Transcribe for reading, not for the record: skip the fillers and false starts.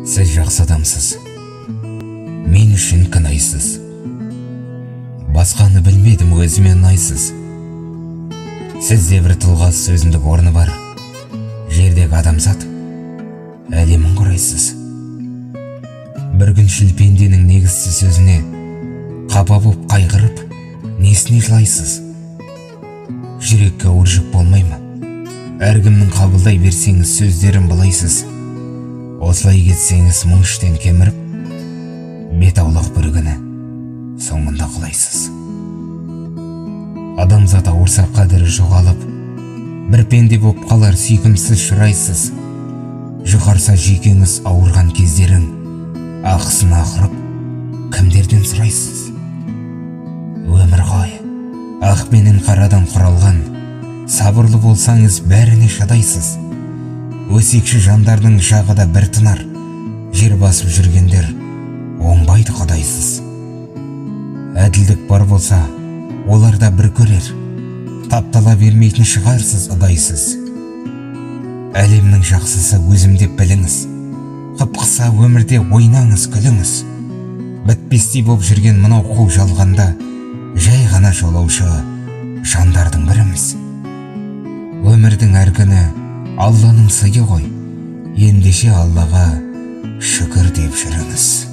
Сіз жақсы адамсыз, мен үшін кінайсыз. Басқаны білмедім, өзіме ұнайсыз. Сізде бір тұлға сөзіндік орны бар, жердегі адамзат әлемін құрайсыз. Бір күн шілпенденің негізсіз сөзіне қапа боп қайғырып, несіне жылайсыз? Жүрекке ауыр жүк болмай ма? Әркімнің қабылдай берсеңіз сөздерін былайсыз. Осылай кетсеңіз мұң іштен кеміріп, бет аулақ бір күні соңында құлайсыз. Адамзат ауырса қадірі жоғалып, бір пенде боп қалар сүйкімсіз шырайсыз. Жұқарса жүйкеңіз ауырған кездерің, ақысын ақырып, кімдерден сұрайсыз? Өмір ғой, ақ пенен қарадан құралған, сабырлы болсаңыз бәріне шыдайсыз. Өсекші жандардың жағы да бір тынар, жер басып жүргендер оңбайды құдайсыз. Әділдік бар болса, олар да бір көрер, таптала бермейтін шығарсыз ұдайсыз. Әлемнің жақсысы өзім деп біліңіз, қып-қыса өмірде ойнаңыз күліңіз. Бітпестей боп жүрген мынау қу жалғанда, жай ғана жолаушы жандардың біріміз. Өмірдің әр күні Алланың сыйы ғой, ендеше Аллаға шүкір деп жүріңіз.